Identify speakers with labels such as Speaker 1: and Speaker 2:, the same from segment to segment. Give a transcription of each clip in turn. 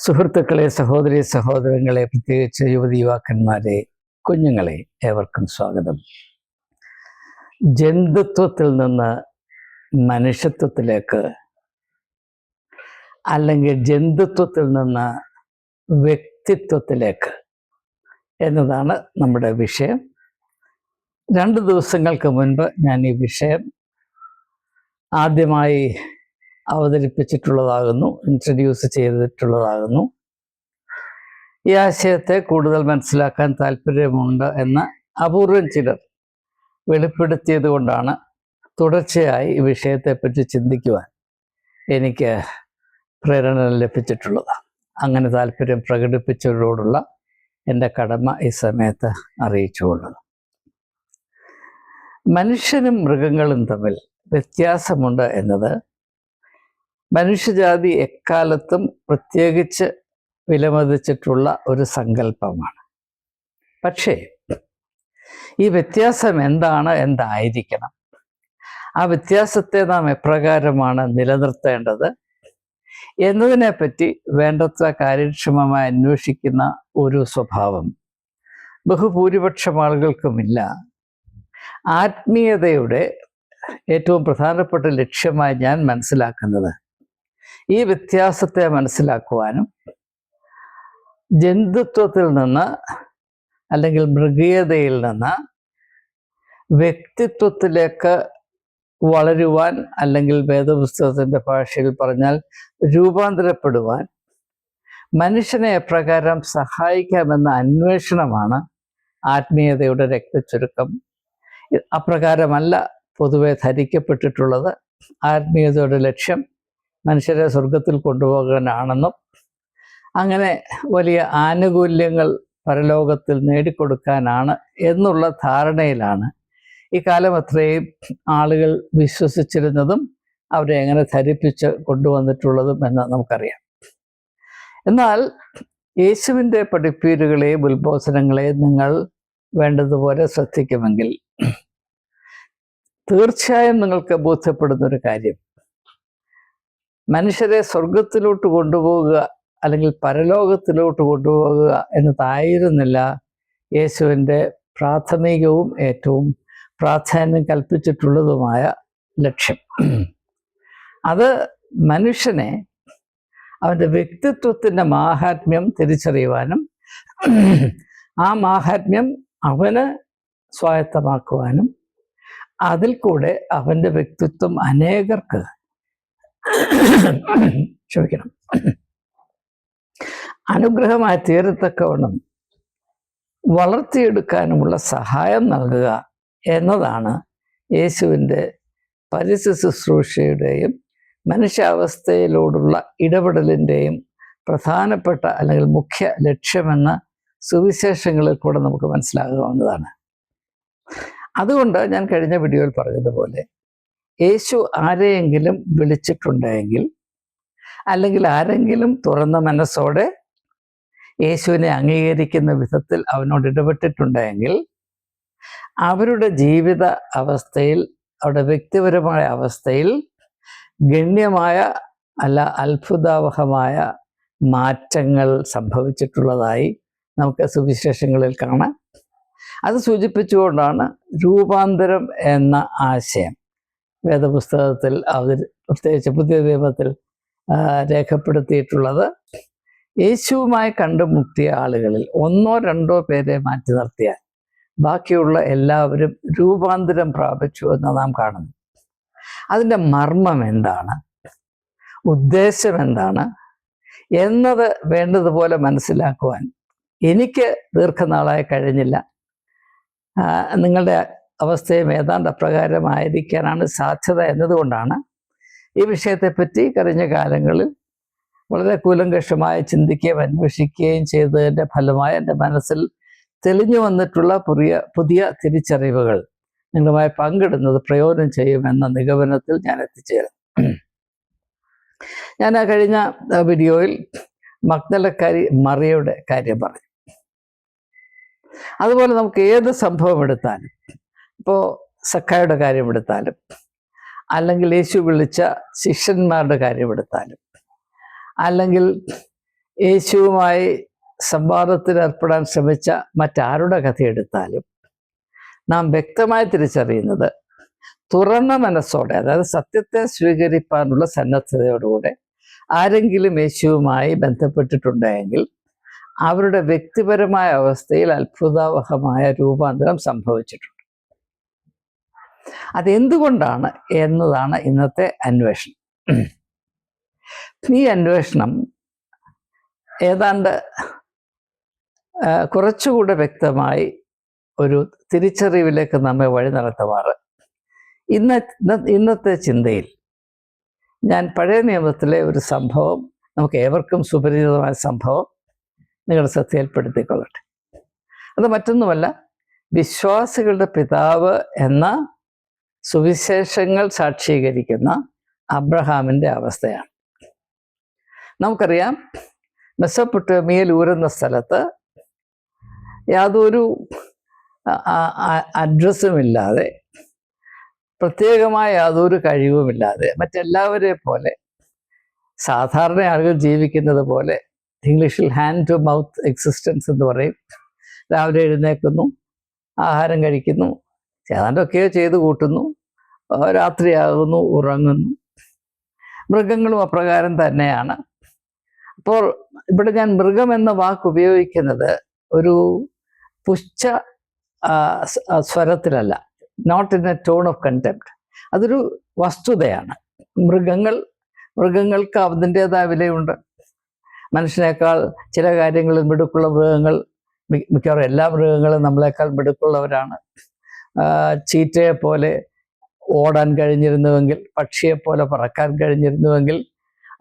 Speaker 1: സുഹൃത്തുക്കളെ, സഹോദരി സഹോദരങ്ങളെ, പ്രത്യേകിച്ച് യുവതി യുവാക്കന്മാരെ, കുഞ്ഞുങ്ങളെ, ഏവർക്കും സ്വാഗതം. ജന്തുത്വത്തിൽ നിന്ന് മനുഷ്യത്വത്തിലേക്ക്, അല്ലെങ്കിൽ ജന്തുത്വത്തിൽ നിന്ന് വ്യക്തിത്വത്തിലേക്ക് എന്നതാണ് നമ്മുടെ വിഷയം. 2 ദിവസങ്ങൾക്ക് മുൻപ് ഞാൻ ഈ വിഷയം ആദ്യമായി അവതരിപ്പിച്ചിട്ടുള്ളതാകുന്നു, ഇൻട്രൊഡ്യൂസ് ചെയ്തിട്ടുള്ളതാകുന്നു. ഈ ആശയത്തെ കൂടുതൽ മനസ്സിലാക്കാൻ താല്പര്യമുണ്ട് എന്ന് അപൂർവം ചിലർ വെളിപ്പെടുത്തിയത് കൊണ്ടാണ് തുടർച്ചയായി ഈ വിഷയത്തെപ്പറ്റി ചിന്തിക്കുവാൻ എനിക്ക് പ്രേരണ ലഭിച്ചിട്ടുള്ളത്. അങ്ങനെ താല്പര്യം പ്രകടിപ്പിച്ചവരോടുള്ള എൻ്റെ കടമ ഈ സമയത്ത് അറിയിച്ചുകൊള്ളുന്നു. മനുഷ്യനും മൃഗങ്ങളും തമ്മിൽ വ്യത്യാസമുണ്ട് എന്നത് മനുഷ്യജാതി എക്കാലത്തും പ്രത്യേകിച്ച് വിലമതിച്ചിട്ടുള്ള ഒരു സങ്കല്പമാണ്. പക്ഷേ ഈ വ്യത്യാസം എന്തായിരിക്കണം? ആ വ്യത്യാസത്തെ നാം എപ്രകാരമാണ് നിലനിർത്തേണ്ടത് എന്നതിനെപ്പറ്റി വേണ്ടത്ര കാര്യക്ഷമമായി അന്വേഷിക്കുന്ന ഒരു സ്വഭാവം ബഹുഭൂരിപക്ഷം ആളുകൾക്കുമില്ല. ആത്മീയതയുടെ ഏറ്റവും പ്രധാനപ്പെട്ട ലക്ഷ്യമായി ഞാൻ മനസ്സിലാക്കുന്നത് ഈ വ്യത്യാസത്തെ മനസ്സിലാക്കുവാനും ജന്തുത്വത്തിൽ നിന്ന് അല്ലെങ്കിൽ മൃഗീയതയിൽ നിന്ന് വ്യക്തിത്വത്തിലേക്ക് വളരുവാൻ, അല്ലെങ്കിൽ വേദപുസ്തകത്തിൻ്റെ ഭാഷയിൽ പറഞ്ഞാൽ രൂപാന്തരപ്പെടുവാൻ മനുഷ്യനെ എപ്രകാരം സഹായിക്കാമെന്ന അന്വേഷണമാണ് ആത്മീയതയുടെ രക്തചുരുക്കം. അപ്രകാരമല്ല പൊതുവെ ധരിക്കപ്പെട്ടിട്ടുള്ളത്. ആത്മീയതയുടെ ലക്ഷ്യം മനുഷ്യരെ സ്വർഗത്തിൽ കൊണ്ടുപോകാനാണെന്നും അങ്ങനെ വലിയ ആനുകൂല്യങ്ങൾ പരലോകത്തിൽ നേടിക്കൊടുക്കാനാണ് എന്നുള്ള ധാരണയിലാണ് ഈ കാലം അത്രയും ആളുകൾ വിശ്വസിച്ചിരുന്നതും അവരെ എങ്ങനെ ധരിപ്പിച്ച് കൊണ്ടുവന്നിട്ടുള്ളതും എന്ന് നമുക്കറിയാം. എന്നാൽ യേശുവിൻ്റെ പഠിപ്പീരുകളെയും ഉത്ബോധനങ്ങളെയും നിങ്ങൾ വേണ്ടതുപോലെ ശ്രദ്ധിക്കുമെങ്കിൽ തീർച്ചയായും നിങ്ങൾക്ക് ബോധ്യപ്പെടുന്നൊരു കാര്യം, മനുഷ്യരെ സ്വർഗത്തിലോട്ട് കൊണ്ടുപോകുക അല്ലെങ്കിൽ പരലോകത്തിലോട്ട് കൊണ്ടുപോകുക എന്നതായിരുന്നില്ല യേശുവിൻ്റെ പ്രാഥമികവും ഏറ്റവും പ്രാധാന്യം കൽപ്പിച്ചിട്ടുള്ളതുമായ ലക്ഷ്യം. അത് മനുഷ്യനെ അവൻ്റെ വ്യക്തിത്വത്തിൻ്റെ മാഹാത്മ്യം തിരിച്ചറിയുവാനും ആ മാഹാത്മ്യം അവന് സ്വായത്തമാക്കുവാനും അതിൽ കൂടെ അവൻ്റെ വ്യക്തിത്വം അനേകർക്ക് അനുഗ്രഹമായി തീരത്തക്കവണ്ണം വളർത്തിയെടുക്കാനുമുള്ള സഹായം നൽകുക എന്നതാണ് യേശുവിൻ്റെ പരിസ്ഥിതി ശുശ്രൂഷയുടെയും മനുഷ്യാവസ്ഥയിലോടുള്ള ഇടപെടലിൻ്റെയും പ്രധാനപ്പെട്ട അല്ലെങ്കിൽ മുഖ്യ ലക്ഷ്യമെന്ന് സുവിശേഷങ്ങളിൽ കൂടെ നമുക്ക് മനസ്സിലാകാവുന്നതാണ്. അതുകൊണ്ട് ഞാൻ കഴിഞ്ഞ വീഡിയോയിൽ പറഞ്ഞതുപോലെ യേശു ആരെയെങ്കിലും വിളിച്ചിട്ടുണ്ടെങ്കിൽ, അല്ലെങ്കിൽ ആരെങ്കിലും തുറന്ന മനസ്സോടെ യേശുവിനെ അംഗീകരിക്കുന്ന വിധത്തിൽ അവനോട് ഇടപെട്ടിട്ടുണ്ടെങ്കിൽ അവരുടെ ജീവിത അവസ്ഥയിൽ, അവരുടെ വ്യക്തിപരമായ അവസ്ഥയിൽ ഗണ്യമായ അല്ല അത്ഭുതാവഹമായ മാറ്റങ്ങൾ സംഭവിച്ചിട്ടുള്ളതായി നമുക്ക് സുവിശേഷങ്ങളിൽ കാണാം. അത് സൂചിപ്പിച്ചുകൊണ്ടാണ് രൂപാന്തരം എന്ന ആശയം വേദപുസ്തകത്തിൽ പ്രത്യേകിച്ച് പുതിയ നിയമത്തിൽ രേഖപ്പെടുത്തിയിട്ടുള്ളത്. യേശുവുമായി കണ്ടുമുട്ടിയ ആളുകളിൽ 1-2 പേരെ മാറ്റി നിർത്തിയാൽ ബാക്കിയുള്ള എല്ലാവരും രൂപാന്തരം പ്രാപിച്ചു എന്ന് നാം കാണുന്നു. അതിൻ്റെ മർമ്മം എന്താണ്, ഉദ്ദേശം എന്താണ് എന്നത് വേണ്ടതുപോലെ മനസ്സിലാക്കുവാൻ എനിക്ക് ദീർഘനാളായി കഴിഞ്ഞില്ല. നിങ്ങളുടെ അവസ്ഥയും ഏതാണ്ട് അപ്രകാരമായിരിക്കാനാണ് സാധ്യത എന്നതുകൊണ്ടാണ് ഈ വിഷയത്തെപ്പറ്റി കഴിഞ്ഞ കാലങ്ങളിൽ വളരെ കൂലങ്കഷമായി ചിന്തിക്കുകയും അന്വേഷിക്കുകയും ചെയ്തതിൻ്റെ ഫലമായി എൻ്റെ മനസ്സിൽ തെളിഞ്ഞു വന്നിട്ടുള്ള പുതിയ തിരിച്ചറിവുകൾ നിങ്ങളുമായി പങ്കിടുന്നത് പ്രയോജനം ചെയ്യുമെന്ന നിഗമനത്തിൽ ഞാൻ എത്തിച്ചേരുന്നു. ഞാൻ ആ കഴിഞ്ഞ വീഡിയോയിൽ മഗ്ദലക്കാരി മറിയയുടെ കാര്യം പറഞ്ഞു. അതുപോലെ നമുക്ക് ഏത് സംഭവം എടുത്താലും, ഇപ്പോൾ സക്കായുടെ കാര്യം എടുത്താലും, അല്ലെങ്കിൽ യേശു വിളിച്ച ശിഷ്യന്മാരുടെ കാര്യം എടുത്താലും, അല്ലെങ്കിൽ യേശുവുമായി സംവാദത്തിൽ ഏർപ്പെടാൻ ശ്രമിച്ച മറ്റാരുടെ കഥയെടുത്താലും നാം വ്യക്തമായി തിരിച്ചറിയുന്നത് തുറന്ന മനസ്സോടെ, അതായത് സത്യത്തെ സ്വീകരിക്കാനുള്ള സന്നദ്ധതയോടുകൂടെ ആരെങ്കിലും യേശുവുമായി ബന്ധപ്പെട്ടിട്ടുണ്ടെങ്കിൽ അവരുടെ വ്യക്തിപരമായ അവസ്ഥയിൽ അത്ഭുതാവഹമായ രൂപാന്തരം സംഭവിച്ചിട്ടുണ്ട്. അതെന്തുകൊണ്ടാണ് എന്നതാണ് ഇന്നത്തെ അന്വേഷണം. ഈ അന്വേഷണം ഏതാണ്ട് കുറച്ചുകൂടെ വ്യക്തമായി ഒരു തിരിച്ചറിവിലേക്ക് നമ്മെ വഴി നടത്തുമാറ് ഇന്നത്തെ ചിന്തയിൽ ഞാൻ പഴയ നിയമത്തിലെ ഒരു സംഭവം, നമുക്ക് ഏവർക്കും സുപരിചിതമായ സംഭവം നിങ്ങളുടെ ശ്രദ്ധയിൽപ്പെടുത്തിക്കൊള്ളട്ടെ. അത് മറ്റൊന്നുമല്ല, വിശ്വാസികളുടെ പിതാവ് എന്ന സുവിശേഷങ്ങൾ സാക്ഷീകരിക്കുന്ന അബ്രഹാമിൻ്റെ അവസ്ഥയാണ്. നമുക്കറിയാം, മെസൊപ്പൊട്ടേമിയയിൽ ഊരുന്ന സ്ഥലത്ത് യാതൊരു അഡ്രസ്സുമില്ലാതെ, പ്രത്യേകമായ യാതൊരു കഴിവുമില്ലാതെ, മറ്റെല്ലാവരെ പോലെ സാധാരണ ആളുകൾ ജീവിക്കുന്നത് പോലെ, ഇംഗ്ലീഷിൽ ഹാൻഡ് ടു മൗത്ത് എക്സിസ്റ്റൻസ് എന്ന് പറയും. രാവിലെ എഴുന്നേൽക്കുന്നു, ആഹാരം കഴിക്കുന്നു, ഏതാണ്ടൊക്കെയോ ചെയ്ത് കൂട്ടുന്നു, രാത്രിയാകുന്നു, ഉറങ്ങുന്നു. മൃഗങ്ങളും അപ്രകാരം തന്നെയാണ്. അപ്പോൾ ഇവിടെ ഞാൻ മൃഗം എന്ന വാക്ക് ഉപയോഗിക്കുന്നത് ഒരു പുച്ഛ സ്വരത്തിലല്ല, not in a tone of contempt. അതൊരു വസ്തുതയാണ്. മൃഗങ്ങൾക്ക് അതിൻ്റെതായ വിലയുണ്ട്. മനുഷ്യനേക്കാൾ ചില കാര്യങ്ങളിൽ മിടുക്കുള്ള മൃഗങ്ങൾ, മിക്കവാറും എല്ലാ മൃഗങ്ങളും നമ്മളെക്കാൾ മിടുക്കുള്ളവരാണ്. ചീറ്റയെ പോലെ ഓടാൻ കഴിഞ്ഞിരുന്നുവെങ്കിൽ, പക്ഷിയെപ്പോലെ പറക്കാൻ കഴിഞ്ഞിരുന്നുവെങ്കിൽ,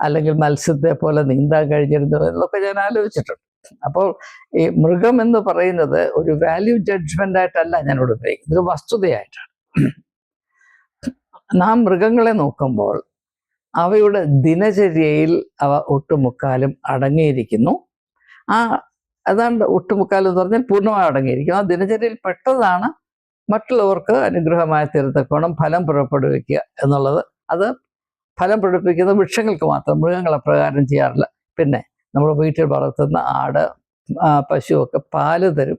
Speaker 1: അല്ലെങ്കിൽ മത്സ്യത്തെ പോലെ നീന്താൻ കഴിഞ്ഞിരുന്നുവെന്നൊക്കെ ഞാൻ ആലോചിച്ചിട്ടുണ്ട്. അപ്പോൾ ഈ മൃഗം എന്ന് പറയുന്നത് ഒരു വാല്യൂ ജഡ്ജ്മെൻ്റ് ആയിട്ടല്ല ഞാനിവിടെ ഉപയോഗിക്കുന്നത്, ഒരു വസ്തുതയായിട്ടാണ്. നാം മൃഗങ്ങളെ നോക്കുമ്പോൾ അവയുടെ ദിനചര്യയിൽ അവ ഒട്ടുമുക്കാലും അടങ്ങിയിരിക്കുന്നു. അതാണ് ഒട്ടുമുക്കാലും എന്ന് പറഞ്ഞാൽ പൂർണ്ണമായി അടങ്ങിയിരിക്കുന്നു. ആ ദിനചര്യയിൽ പെട്ടതാണ് മറ്റുള്ളവർക്ക് അനുഗ്രഹമായി തീർത്തക്കോണം ഫലം പുറപ്പെടുവിക്കുക എന്നുള്ളത്. അത് ഫലം പുറപ്പെടുവിക്കുന്ന വൃക്ഷങ്ങൾക്ക് മാത്രം, മൃഗങ്ങൾ അപ്രകാരം ചെയ്യാറില്ല. പിന്നെ നമ്മൾ വീട്ടിൽ വളർത്തുന്ന ആട്, പശുവൊക്കെ പാല് തരും.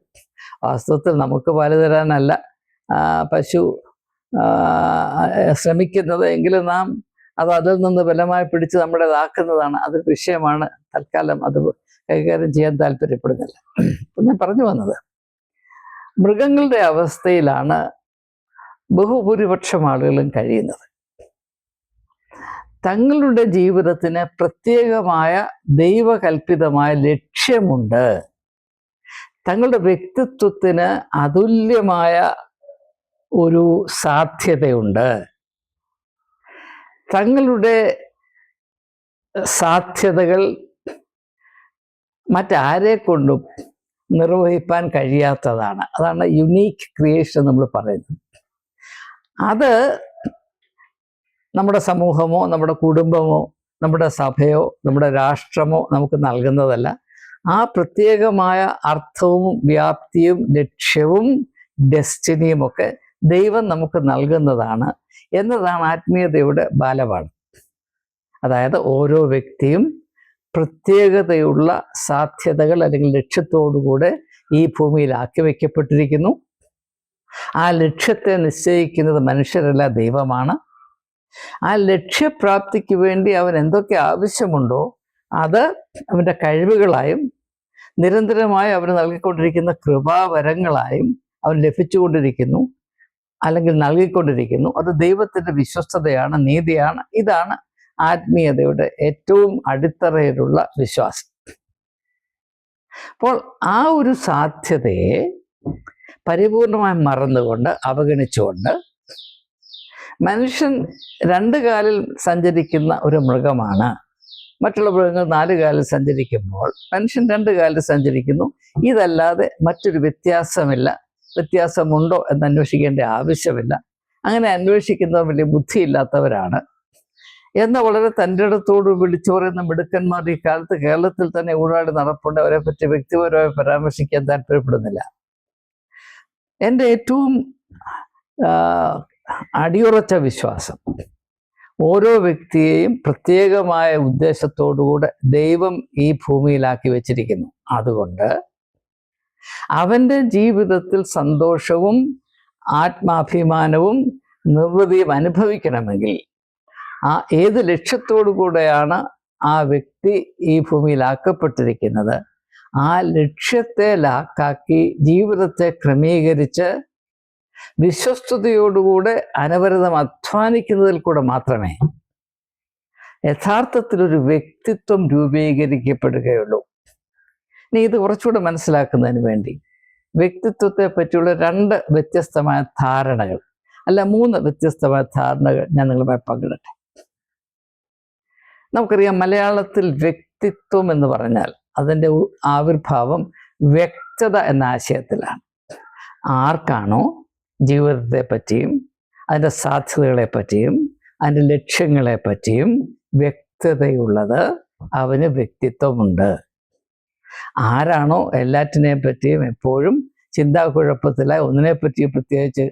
Speaker 1: വാസ്തവത്തിൽ നമുക്ക് പാല് തരാനല്ല പശു ശ്രമിക്കുന്നത്, എങ്കിലും നാം അതിൽ നിന്ന് ബലമായി പിടിച്ച് നമ്മുടേതാക്കുന്നതാണ്. അതൊരു വിഷയമാണ്. തൽക്കാലം അത് കൈകാര്യം ചെയ്യാൻ താല്പര്യപ്പെടുന്നില്ല. ഞാൻ പറഞ്ഞു വന്നത്, മൃഗങ്ങളുടെ അവസ്ഥയിലാണ് ബഹുഭൂരിപക്ഷം ആളുകളും കഴിയുന്നത്. തങ്ങളുടെ ജീവിതത്തിന് പ്രത്യേകമായ ദൈവകൽപിതമായ ലക്ഷ്യമുണ്ട്. തങ്ങളുടെ വ്യക്തിത്വത്തിന് അതുല്യമായ ഒരു സാധ്യതയുണ്ട്. തങ്ങളുടെ സാധ്യതകൾ മറ്റാരെ കൊണ്ടും നിർവഹിക്കാൻ കഴിയാത്തതാണ്. അതാണ് യുണീക്ക് ക്രിയേഷൻ നമ്മൾ പറയുന്നത്. അത് നമ്മുടെ സമൂഹമോ നമ്മുടെ കുടുംബമോ നമ്മുടെ സഭയോ നമ്മുടെ രാഷ്ട്രമോ നമുക്ക് നൽകുന്നതല്ല. ആ പ്രത്യേകമായ അർത്ഥവും വ്യാപ്തിയും ലക്ഷ്യവും ഡെസ്റ്റിനിയും ഒക്കെ ദൈവം നമുക്ക് നൽകുന്നതാണ് എന്നതാണ് ആത്മീയതയുടെ ബാലപാഠം. അതായത് ഓരോ വ്യക്തിയും പ്രത്യേകതയുള്ള സാധ്യതകൾ അല്ലെങ്കിൽ ലക്ഷ്യത്തോടുകൂടെ ഈ ഭൂമിയിൽ ആക്കി വയ്ക്കപ്പെട്ടിരിക്കുന്നു. ആ ലക്ഷ്യത്തെ നിശ്ചയിക്കുന്നത് മനുഷ്യരല്ല, ദൈവമാണ്. ആ ലക്ഷ്യപ്രാപ്തിക്ക് വേണ്ടി അവൻ എന്തൊക്കെ ആവശ്യമുണ്ടോ അത് അവൻ്റെ കഴിവുകളായും നിരന്തരമായി അവന് നൽകിക്കൊണ്ടിരിക്കുന്ന കൃപാവരങ്ങളായും അവൻ ലഭിച്ചുകൊണ്ടിരിക്കുന്നു, അല്ലെങ്കിൽ നൽകിക്കൊണ്ടിരിക്കുന്നു. അത് ദൈവത്തിൻ്റെ വിശ്വസ്തതയാണ്, നീതിയാണ്. ഇതാണ് ആത്മീയതയുടെ ഏറ്റവും അടിത്തറയിലുള്ള വിശ്വാസം. അപ്പോൾ ആ ഒരു സാധ്യതയെ പരിപൂർണമായി മറന്നുകൊണ്ട്, അവഗണിച്ചുകൊണ്ട്, മനുഷ്യൻ 2 കാലിൽ സഞ്ചരിക്കുന്ന ഒരു മൃഗമാണ്. മറ്റുള്ള മൃഗങ്ങൾ 4 കാലിൽ സഞ്ചരിക്കുമ്പോൾ മനുഷ്യൻ 2 കാലിൽ സഞ്ചരിക്കുന്നു. ഇതല്ലാതെ മറ്റൊരു വ്യത്യാസമില്ല. വ്യത്യാസമുണ്ടോ എന്ന് അന്വേഷിക്കേണ്ട ആവശ്യമില്ല. അങ്ങനെ അന്വേഷിക്കുന്നവർ വലിയ ബുദ്ധിയില്ലാത്തവരാണ് എന്ന വളരെ തൻ്റെ ഇടത്തോട് വിളിച്ചു പറയുന്ന മിടുക്കന്മാർ ഈ കാലത്ത് കേരളത്തിൽ തന്നെ ഊടാടി നടപ്പുണ്ട്. അവരെ പറ്റി വ്യക്തിപരമായി പരാമർശിക്കാൻ താല്പര്യപ്പെടുന്നില്ല. എൻ്റെ ഏറ്റവും അടിയുറച്ച വിശ്വാസം, ഓരോ വ്യക്തിയെയും പ്രത്യേകമായ ഉദ്ദേശത്തോടുകൂടെ ദൈവം ഈ ഭൂമിയിലാക്കി വെച്ചിരിക്കുന്നു. അതുകൊണ്ട് അവൻ്റെ ജീവിതത്തിൽ സന്തോഷവും ആത്മാഭിമാനവും നിർവൃതിയും അനുഭവിക്കണമെങ്കിൽ ഏത് ലക്ഷ്യത്തോടു കൂടെയാണ് ആ വ്യക്തി ഈ ഭൂമിയിലാക്കപ്പെട്ടിരിക്കുന്നത്, ആ ലക്ഷ്യത്തെ ലാക്കാക്കി ജീവിതത്തെ ക്രമീകരിച്ച് വിശ്വസ്തയോടുകൂടെ അനവരതം അധ്വാനിക്കുന്നതിൽ കൂടെ മാത്രമേ യഥാർത്ഥത്തിലൊരു വ്യക്തിത്വം രൂപീകരിക്കപ്പെടുകയുള്ളൂ. ഇനി ഇത് കുറച്ചുകൂടെ മനസ്സിലാക്കുന്നതിന് വേണ്ടി വ്യക്തിത്വത്തെ പറ്റിയുള്ള 2 വ്യത്യസ്തമായ ധാരണകൾ, അല്ല 3 വ്യത്യസ്തമായ ധാരണകൾ ഞാൻ നിങ്ങളുമായി പങ്കിടട്ടെ. നമുക്കറിയാം, മലയാളത്തിൽ വ്യക്തിത്വം എന്ന് പറഞ്ഞാൽ അതിൻ്റെ ആവിർഭാവം വ്യക്തത എന്ന ആശയത്തിലാണ്. ആർക്കാണോ ജീവിതത്തെ പറ്റിയും അതിൻ്റെ സാധ്യതകളെ പറ്റിയും അതിൻ്റെ ലക്ഷ്യങ്ങളെ പറ്റിയും വ്യക്തതയുള്ളത് അവന് വ്യക്തിത്വമുണ്ട്. ആരാണോ എല്ലാറ്റിനെ പറ്റിയും എപ്പോഴും ചിന്താക്കുഴപ്പത്തിലായി ഒന്നിനെപ്പറ്റിയും പ്രത്യേകിച്ച്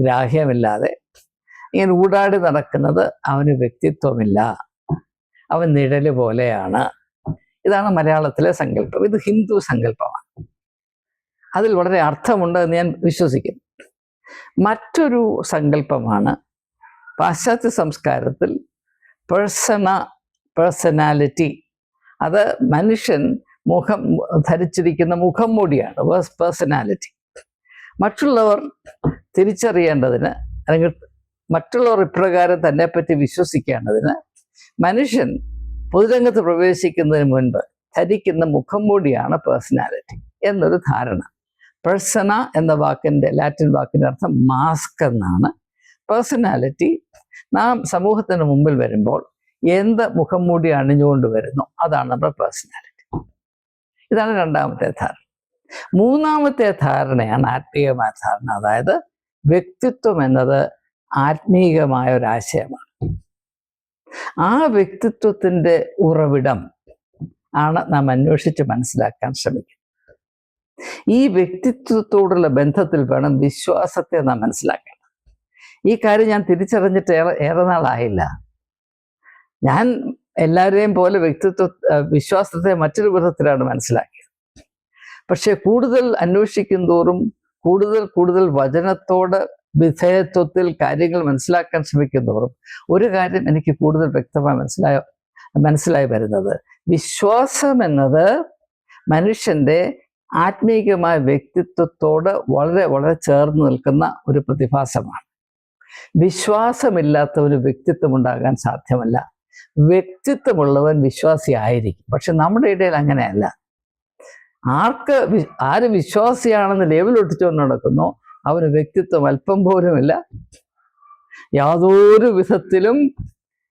Speaker 1: ഗ്രാഹ്യമില്ലാതെ ഇങ്ങനെ ഊടാടി നടക്കുന്നത് അവന് വ്യക്തിത്വമില്ല, അവൻ നിഴല് പോലെയാണ്. ഇതാണ് മലയാളത്തിലെ സങ്കല്പം. ഇത് ഹിന്ദു സങ്കല്പമാണ്. അതിൽ വളരെ അർത്ഥമുണ്ട് എന്ന് ഞാൻ വിശ്വസിക്കുന്നു. മറ്റൊരു സങ്കല്പമാണ് പാശ്ചാത്യ സംസ്കാരത്തിൽ പേഴ്സണാലിറ്റി. അത് മനുഷ്യൻ ധരിച്ചിരിക്കുന്ന മുഖം മൂടിയാണ് പേഴ്സണാലിറ്റി. മറ്റുള്ളവർ തിരിച്ചറിയേണ്ടതിന്, അല്ലെങ്കിൽ മറ്റുള്ളവർ ഇപ്രകാരം തന്നെപ്പറ്റി വിശ്വസിക്കേണ്ടതിന് മനുഷ്യൻ പൊതുരംഗത്ത് പ്രവേശിക്കുന്നതിന് മുൻപ് ധരിക്കുന്ന മുഖം മൂടിയാണ് പേഴ്സണാലിറ്റി എന്നൊരു ധാരണ. പേഴ്സണ എന്ന ലാറ്റിൻ വാക്കിൻ്റെ അർത്ഥം മാസ്ക് എന്നാണ്. പേഴ്സണാലിറ്റി നാം സമൂഹത്തിന് മുമ്പിൽ വരുമ്പോൾ എന്ത് മുഖം മൂടി അണിഞ്ഞുകൊണ്ട് വരുന്നു അതാണ് നമ്മുടെ പേഴ്സണാലിറ്റി. ഇതാണ് 2ാമത്തെ ധാരണ. 3ാമത്തെ ധാരണയാണ് ആത്മീയമായ ധാരണ. അതായത് വ്യക്തിത്വം എന്നത് ആത്മീയമായ ഒരാശയമാണ്. ആ വ്യക്തിത്വത്തിൻ്റെ ഉറവിടം ആണ് നാം അന്വേഷിച്ച് മനസ്സിലാക്കാൻ ശ്രമിക്കുന്നത്. ഈ വ്യക്തിത്വത്തോടുള്ള ബന്ധത്തിൽ വേണം വിശ്വാസത്തെ നാം മനസ്സിലാക്കേണ്ടത്. ഈ കാര്യം ഞാൻ തിരിച്ചറിഞ്ഞിട്ട് ഏറെ നാളായില്ല. ഞാൻ എല്ലാവരെയും പോലെ വിശ്വാസത്തെ മറ്റൊരു വിധത്തിലാണ് മനസ്സിലാക്കിയത്. പക്ഷെ കൂടുതൽ അന്വേഷിക്കും തോറും കൂടുതൽ വചനത്തോട് വിധേയത്വത്തിൽ കാര്യങ്ങൾ മനസ്സിലാക്കാൻ ശ്രമിക്കും തോറും ഒരു കാര്യം എനിക്ക് കൂടുതൽ വ്യക്തമായി മനസ്സിലായി വരുന്നത്, വിശ്വാസം എന്നത് മനുഷ്യൻ്റെ ആത്മീയമായ വ്യക്തിത്വത്തോട് വളരെ വളരെ ചേർന്ന് നിൽക്കുന്ന ഒരു പ്രതിഭാസമാണ്. വിശ്വാസമില്ലാത്തവന് വ്യക്തിത്വം ഉണ്ടാകാൻ സാധ്യമല്ല. വ്യക്തിത്വമുള്ളവൻ വിശ്വാസിയായിരിക്കും. പക്ഷെ നമ്മുടെ ഇടയിൽ അങ്ങനെയല്ല. ആര് വിശ്വാസിയാണെന്ന് ലേബലൊട്ടിച്ചുകൊണ്ട് നടക്കുന്നോ അവന് വ്യക്തിത്വം അല്പം പോലുമില്ല. യാതൊരു വിധത്തിലും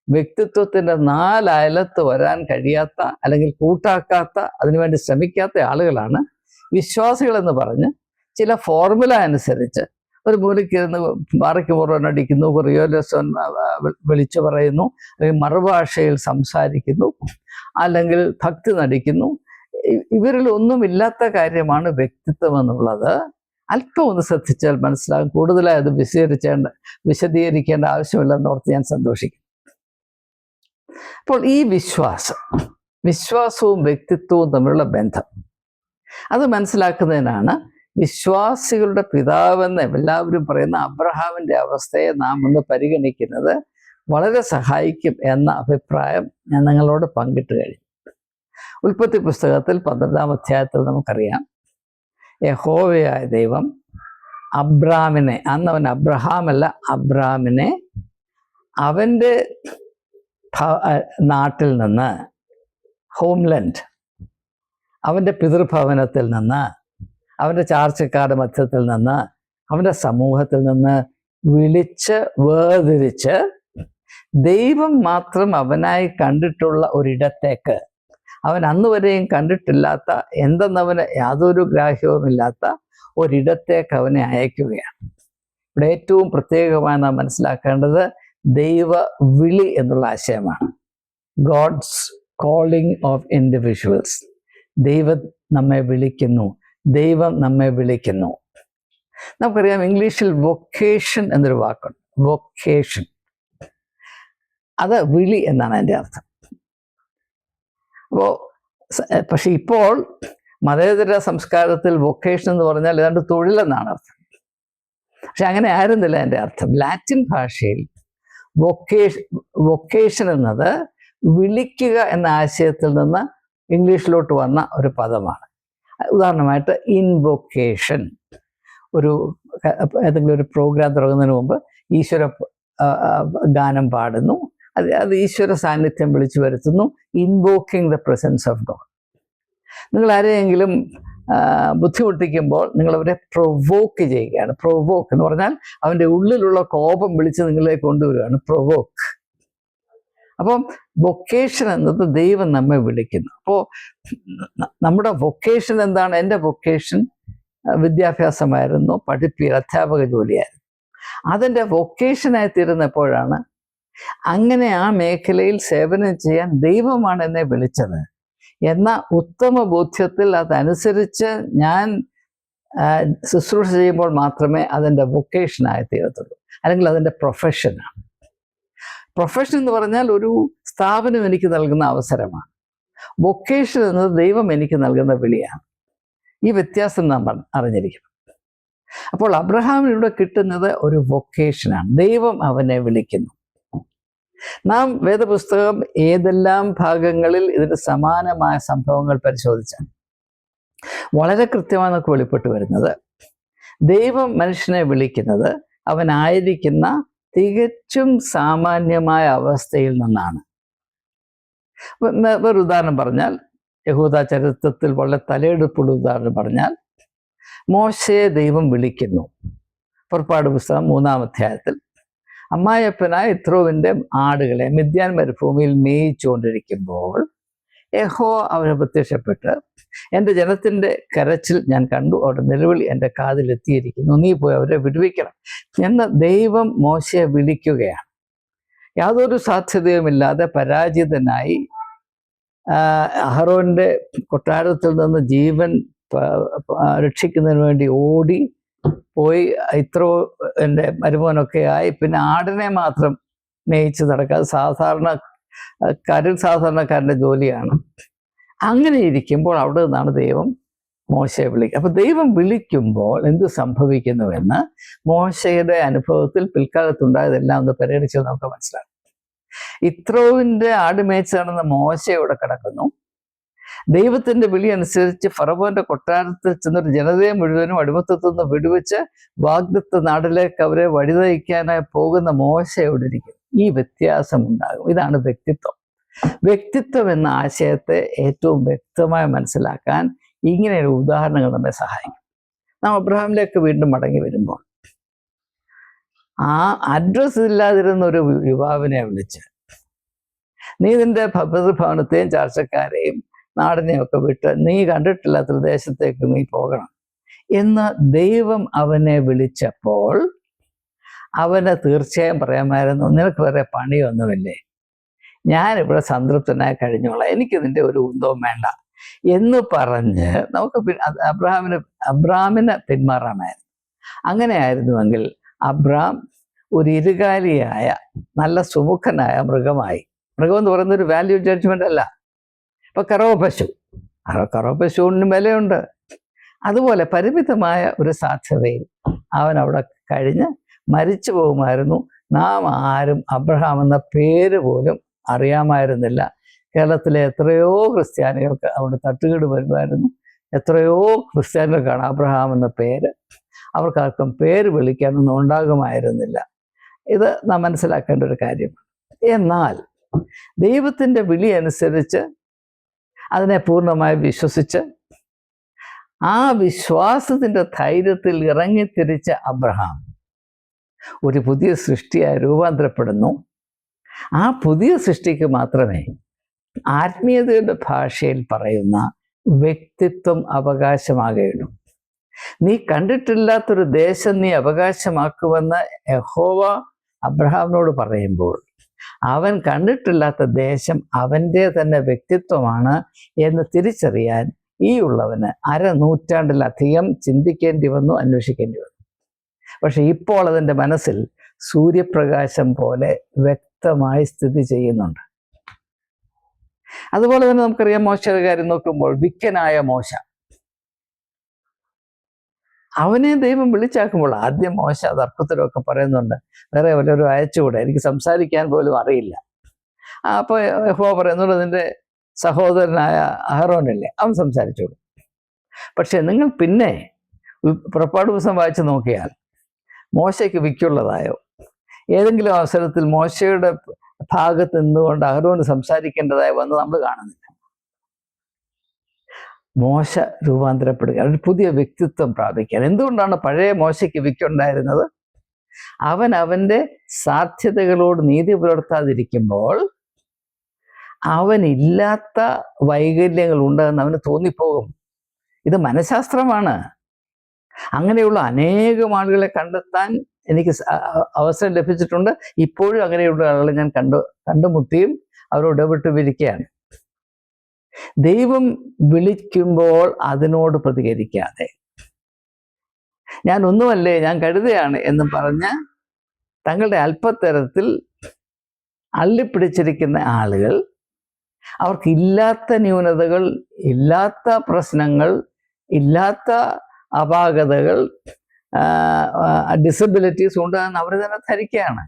Speaker 1: വ്യക്തിത്വത്തിൻ്റെ 4 അയലത്ത് വരാൻ കഴിയാത്ത, അല്ലെങ്കിൽ കൂട്ടാക്കാത്ത, അതിനുവേണ്ടി ശ്രമിക്കാത്ത ആളുകളാണ് വിശ്വാസികളെന്ന് പറഞ്ഞ് ചില ഫോർമുല അനുസരിച്ച് ഒരു മൂലയ്ക്കിരുന്ന് മാറിക്ക് മുറനടിക്കുന്നു, റിയോലസോൻ വിളിച്ചു പറയുന്നു, അല്ലെങ്കിൽ മറുഭാഷയിൽ സംസാരിക്കുന്നു, അല്ലെങ്കിൽ ഭക്തി നടിക്കുന്നു. ഇവരിൽ ഒന്നുമില്ലാത്ത കാര്യമാണ് വ്യക്തിത്വം എന്നുള്ളത്. അല്പം ഒന്ന് ശ്രദ്ധിച്ചാൽ മനസ്സിലാകും. കൂടുതലായി അത് വിശദീകരിക്കേണ്ട ആവശ്യമില്ലെന്നോർത്ത് ഞാൻ സന്തോഷിക്കും. അപ്പോൾ ഈ വിശ്വാസവും വ്യക്തിത്വവും തമ്മിലുള്ള ബന്ധം അത് മനസ്സിലാക്കുന്നതിനാണ് വിശ്വാസികളുടെ പിതാവെന്ന് എല്ലാവരും പറയുന്ന അബ്രഹാമിൻ്റെ അവസ്ഥയെ നാം ഒന്ന് പരിഗണിക്കുന്നത് വളരെ സഹായിക്കും എന്ന അഭിപ്രായം ഞാൻ നിങ്ങളോട് പങ്കിട്ട് കഴിഞ്ഞു. ഉൽപ്പത്തി പുസ്തകത്തിൽ 12-ാം അധ്യായത്തിൽ നമുക്കറിയാം, യഹോവയായ ദൈവം അബ്രാമിനെ, അന്നവൻ അബ്രഹാമല്ല, അബ്രാമിനെ അവൻ്റെ നാട്ടിൽ നിന്ന്, ഹോംലൻഡ്, അവൻ്റെ പിതൃഭവനത്തിൽ നിന്ന്, അവൻ്റെ ചാർച്ചക്കാരുടെ മധ്യത്തിൽ നിന്ന്, അവൻ്റെ സമൂഹത്തിൽ നിന്ന് വിളിച്ച് വേർതിരിച്ച് ദൈവം മാത്രം അവനായി കണ്ടിട്ടുള്ള ഒരിടത്തേക്ക്, അവൻ അന്നുവരെയും കണ്ടിട്ടില്ലാത്ത, എന്തെന്നവന് യാതൊരു ഗ്രാഹ്യവുമില്ലാത്ത ഒരിടത്തേക്ക് അവനെ അയക്കുകയാണ്. ഇവിടെ ഏറ്റവും പ്രത്യേകമായി നാം മനസ്സിലാക്കേണ്ടത് ദൈവ വിളി എന്നുള്ള ആശയമാണ്. God's calling of individuals. ദൈവം നമ്മെ വിളിക്കുന്നു, ദൈവം നമ്മെ വിളിക്കുന്നു. നമുക്കറിയാം, ഇംഗ്ലീഷിൽ വൊക്കേഷൻ എന്നൊരു വാക്കുണ്ട്. വൊക്കേഷൻ അത് വിളി എന്നാണ് എൻ്റെ അർത്ഥം. അപ്പോൾ പക്ഷെ ഇപ്പോൾ മതേതര സംസ്കാരത്തിൽ വൊക്കേഷൻ എന്ന് പറഞ്ഞാൽ ഏതാണ്ട് തൊഴിലെന്നാണ് അർത്ഥം. പക്ഷെ അങ്ങനെ ആയിരുന്നില്ല എൻ്റെ അർത്ഥം. ലാറ്റിൻ ഭാഷയിൽ വൊക്കേഷൻ എന്നത് വിളിക്കുക എന്ന ആശയത്തിൽ നിന്ന് ഇംഗ്ലീഷിലോട്ട് വന്ന ഒരു പദമാണ്. ഉദാഹരണമായിട്ട് ഇൻവൊക്കേഷൻ, ഏതെങ്കിലും ഒരു പ്രോഗ്രാം തുടങ്ങുന്നതിന് മുമ്പ് ഈശ്വര ഗാനം പാടുന്നു, അത് ഈശ്വര സാന്നിധ്യം വിളിച്ചു വരുത്തുന്നു. Invoking the presence of God. നിങ്ങൾ ആരെയെങ്കിലും ബുദ്ധിമുട്ടിക്കുമ്പോൾ നിങ്ങളവരെ പ്രൊവോക്ക് ചെയ്യുകയാണ്. പ്രൊവോക്ക് എന്ന് പറഞ്ഞാൽ അവൻ്റെ ഉള്ളിലുള്ള കോപം വിളിച്ച് നിങ്ങളിലേക്ക് കൊണ്ടുവരികയാണ്, പ്രൊവോക്ക്. അപ്പം വൊക്കേഷൻ എന്നത് ദൈവം നമ്മെ വിളിക്കുന്നു. അപ്പോൾ നമ്മുടെ വൊക്കേഷൻ എന്താണ്? എൻ്റെ വൊക്കേഷൻ വിദ്യാഭ്യാസമായിരുന്നു, അധ്യാപക ജോലിയായിരുന്നു. അതെൻ്റെ വൊക്കേഷനായി തീരുന്നപ്പോഴാണ് അങ്ങനെ ആ മേഖലയിൽ സേവനം ചെയ്യാൻ ദൈവമാണ് എന്നെ വിളിച്ചത് എന്ന ഉത്തമ ബോധ്യത്തിൽ അതനുസരിച്ച് ഞാൻ ശുശ്രൂഷ ചെയ്യുമ്പോൾ മാത്രമേ അതെൻ്റെ വൊക്കേഷനായി തീരത്തുള്ളൂ, അല്ലെങ്കിൽ അതെൻ്റെ പ്രൊഫഷനാണ്. പ്രൊഫഷൻ എന്ന് പറഞ്ഞാൽ ഒരു സ്ഥാപനം എനിക്ക് നൽകുന്ന അവസരമാണ്. വൊക്കേഷൻ എന്നത് ദൈവം എനിക്ക് നൽകുന്ന വിളിയാണ്. ഈ വ്യത്യാസം നാം അറിഞ്ഞിരിക്കണം. അപ്പോൾ അബ്രഹാമിലൂടെ കിട്ടുന്നത് ഒരു വൊക്കേഷനാണ്. ദൈവം അവനെ വിളിക്കുന്നു. നാം വേദപുസ്തകം ഏതെല്ലാം ഭാഗങ്ങളിൽ ഇതിന് സമാനമായ സംഭവങ്ങൾ പരിശോധിച്ചാൽ വളരെ കൃത്യമായി നമുക്ക് വെളിപ്പെട്ട് വരുന്നത് ദൈവം മനുഷ്യനെ വിളിക്കുന്നത് അവനായിരിക്കുന്ന തികച്ചും സാമാന്യമായ അവസ്ഥയിൽ നിന്നാണ്. ഒരു ഉദാഹരണം പറഞ്ഞാൽ, യഹൂദ ചരിത്രത്തിൽ വളരെ തലയെടുപ്പുള്ള ഉദാഹരണം പറഞ്ഞാൽ, മോശയെ ദൈവം വിളിക്കുന്നു. പുറപ്പാട് പുസ്തകം 3-ാം അധ്യായത്തിൽ അമ്മായപ്പനായ യിത്രോവിൻ്റെ ആടുകളെ മിദ്യാൻ മരുഭൂമിയിൽ മേയിച്ചുകൊണ്ടിരിക്കുമ്പോൾ യഹോവ അവന് പ്രത്യക്ഷപ്പെട്ട്, എൻ്റെ ജനത്തിൻ്റെ കരച്ചിൽ ഞാൻ കണ്ടു, അവരുടെ നിലവിളി എൻ്റെ കാതിലെത്തിയിരിക്കുന്നു, നീ പോയി അവരെ വിടുവിക്കണം എന്ന് ദൈവം മോശയെ വിളിക്കുകയാണ്. യാതൊരു സാധ്യതയുമില്ലാതെ പരാജിതനായി അഹറോൻ്റെ കൊട്ടാരത്തിൽ നിന്ന് ജീവൻ രക്ഷിക്കുന്നതിന് വേണ്ടി ഓടി പോയി ഇത്രോ എൻ്റെ മരുമോനൊക്കെ ആയി, പിന്നെ ആടിനെ മാത്രം മേയിച്ച് നടക്കുക. സാധാരണക്കാരൻ്റെ ജോലിയാണ്. അങ്ങനെ ഇരിക്കുമ്പോൾ അവിടെ നിന്നാണ് ദൈവം മോശയെ വിളിക്കുക. അപ്പോൾ ദൈവം വിളിക്കുമ്പോൾ എന്ത് സംഭവിക്കുന്നുവെന്ന് മോശയുടെ അനുഭവത്തിൽ പിൽക്കാലത്തുണ്ടായതെല്ലാം ഒന്ന് പരിഗണിച്ച് നമുക്ക് മനസ്സിലാക്കും. ഇത്രോവിൻ്റെ ആട് മേയിച്ച് നടന്ന മോശയോടെ കിടക്കുന്നു. ദൈവത്തിൻ്റെ വിളി അനുസരിച്ച് ഫറവോന്റെ കൊട്ടാരത്തിൽ ചെന്നൊരു ജനതയെ മുഴുവനും അടിമത്തത്തിൽ നിന്ന് വിടുവിച്ച് വാഗ്ദത്ത നാട്ടിലേക്ക് അവരെ വഴിനയിക്കാനായി പോകുന്ന മോശയോടെ ഇരിക്കും. ഈ വ്യത്യാസം ഉണ്ടാകും. ഇതാണ് വ്യക്തിത്വം. വ്യക്തിത്വം എന്ന ആശയത്തെ ഏറ്റവും വ്യക്തമായി മനസ്സിലാക്കാൻ ഇങ്ങനെയൊരു ഉദാഹരണങ്ങൾ നമ്മെ സഹായിക്കും. നാം അബ്രഹാമിലേക്ക് വീണ്ടും മടങ്ങി വരുമ്പോൾ ആ അഡ്രസ് ഇല്ലാതിരുന്ന ഒരു യുവാവിനെ വിളിച്ച്, നീ നിന്റെ ഭവനത്തെയും ചാർച്ചക്കാരെയും നാടിനെയൊക്കെ വിട്ട് നീ കണ്ടിട്ടില്ലാത്തൊരു ദേശത്തേക്ക് നീ പോകണം എന്ന് ദൈവം അവനെ വിളിച്ചപ്പോൾ അവന് തീർച്ചയായും പറയാമായിരുന്നു, നിനക്ക് വേറെ പണിയൊന്നുമില്ലേ, ഞാനിവിടെ സംതൃപ്തനായി കഴിഞ്ഞോളാം, എനിക്ക് നിന്റെ ഒരു ഉന്തവും വേണ്ട എന്ന് പറഞ്ഞ് നമുക്ക് അബ്രാമിന് പിന്മാറാമായിരുന്നു. അങ്ങനെയായിരുന്നുവെങ്കിൽ അബ്രാം ഒരു ഇരുകാലിയായ നല്ല സുമുഖനായ മൃഗമായി. മൃഗം എന്ന് പറയുന്ന ഒരു വാല്യൂ ജഡ്ജ്മെന്റ് അല്ല. ഇപ്പൊ കറവ പശുവിന് വിലയുണ്ട്. അതുപോലെ പരിമിതമായ ഒരു സാധ്യതയിൽ അവൻ അവിടെ കഴിഞ്ഞ് മരിച്ചു പോകുമായിരുന്നു. നാം ആരും അബ്രഹാം എന്ന പേര് പോലും അറിയാമായിരുന്നില്ല. കേരളത്തിലെ എത്രയോ ക്രിസ്ത്യാനികൾക്ക് അവിടെ തട്ടുകേട് വരുമായിരുന്നു. എത്രയോ ക്രിസ്ത്യാനികൾക്കാണ് അബ്രഹാം എന്ന പേര്. അവർക്കാർക്കും പേര് വിളിക്കാനൊന്നും ഉണ്ടാകുമായിരുന്നില്ല. ഇത് നാം മനസ്സിലാക്കേണ്ട ഒരു കാര്യമാണ്. എന്നാൽ ദൈവത്തിൻ്റെ വിളി അനുസരിച്ച് അതിനെ പൂർണ്ണമായി വിശ്വസിച്ച് ആ വിശ്വാസത്തിൻ്റെ ധൈര്യത്തിൽ ഇറങ്ങിത്തിരിച്ച അബ്രഹാം ഒരു പുതിയ സൃഷ്ടിയായി രൂപാന്തരപ്പെടുന്നു. ആ പുതിയ സൃഷ്ടിക്ക് മാത്രമേ ആത്മീയതയുടെ ഭാഷയിൽ പറയുന്ന വ്യക്തിത്വം അവകാശമാകുകയുള്ളൂ. നീ കണ്ടിട്ടില്ലാത്തൊരു ദേശം നീ അവകാശമാക്കുമെന്ന് യഹോവ അബ്രഹാമിനോട് പറയുമ്പോൾ അവൻ കണ്ടിട്ടില്ലാത്ത ദേശം അവൻ്റെ തന്നെ വ്യക്തിത്വമാണ് എന്ന് തിരിച്ചറിയാൻ ഈ ഉള്ളവന് 1/2 നൂറ്റാണ്ടിലധികം ചിന്തിക്കേണ്ടി വന്നു, അന്വേഷിക്കേണ്ടി വന്നു. പക്ഷെ ഇപ്പോൾ അതിൻ്റെ മനസ്സിൽ സൂര്യപ്രകാശം പോലെ വ്യക്തമായി സ്ഥിതി ചെയ്യുന്നുണ്ട്. അതുപോലെ തന്നെ നമുക്കറിയാം മോശയുടെ കാര്യം നോക്കുമ്പോൾ, വിക്കനായ മോശ, അവനെ ദൈവം വിളിച്ചാക്കുമ്പോൾ ആദ്യം മോശ തർക്കത്തിലൊക്കെ പറയുന്നുണ്ട്, വേറെ വല്ലവരും അയച്ചുകൂടെ, എനിക്ക് സംസാരിക്കാൻ പോലും അറിയില്ല. അപ്പോൾ യഹോവ പറയുന്നുണ്ട്, നിന്റെ സഹോദരനായ അഹറോനല്ലേ, അവൻ സംസാരിച്ചോളൂ. പക്ഷെ നിങ്ങൾ പിന്നെ പുറപ്പാട് പുസ്തകം വായിച്ചു നോക്കിയാൽ മോശയ്ക്ക് വിക്കുള്ളതായോ ഏതെങ്കിലും അവസരത്തിൽ മോശയുടെ ഭാഗത്ത് നിന്നുകൊണ്ട് അഹരോന് സംസാരിക്കേണ്ടതായി വന്ന് നമ്മൾ കാണുന്നില്ല. മോശ രൂപാന്തരപ്പെടുക, ഒരു പുതിയ വ്യക്തിത്വം പ്രാപിക്കാൻ. എന്തുകൊണ്ടാണ് പഴയ മോശയ്ക്ക് വിക്കുണ്ടായിരുന്നത്? അവൻ അവൻ്റെ സാധ്യതകളോട് നീതി പുലർത്താതിരിക്കുമ്പോൾ അവനില്ലാത്ത വൈകല്യങ്ങൾ ഉണ്ടെന്ന് അവന് തോന്നിപ്പോകും. ഇത് മനഃശാസ്ത്രമാണ്. അങ്ങനെയുള്ള അനേകം ആളുകളെ കണ്ടെത്താൻ എനിക്ക് അവസരം ലഭിച്ചിട്ടുണ്ട്. ഇപ്പോഴും അങ്ങനെയുള്ള ആളുകളെ ഞാൻ കണ്ടുമുട്ടിയും അവരോട് ഇടപെട്ടുമിരിക്കുകയാണ്. ദൈവം വിളിക്കുമ്പോൾ അതിനോട് പ്രതികരിക്കാതെ, ഞാൻ ഒന്നുമല്ലേ, ഞാൻ കഴുതയാണ് എന്നും പറഞ്ഞ് തങ്ങളുടെ അല്പത്തരത്തിൽ അള്ളിപ്പിടിച്ചിരിക്കുന്ന ആളുകൾ, അവർക്കില്ലാത്ത ന്യൂനതകൾ, ഇല്ലാത്ത പ്രശ്നങ്ങൾ, ഇല്ലാത്ത അപാകതകൾ, ഡിസബിലിറ്റീസ് ഉണ്ടെന്ന് അവർ തന്നെ ധരിക്കുകയാണ്.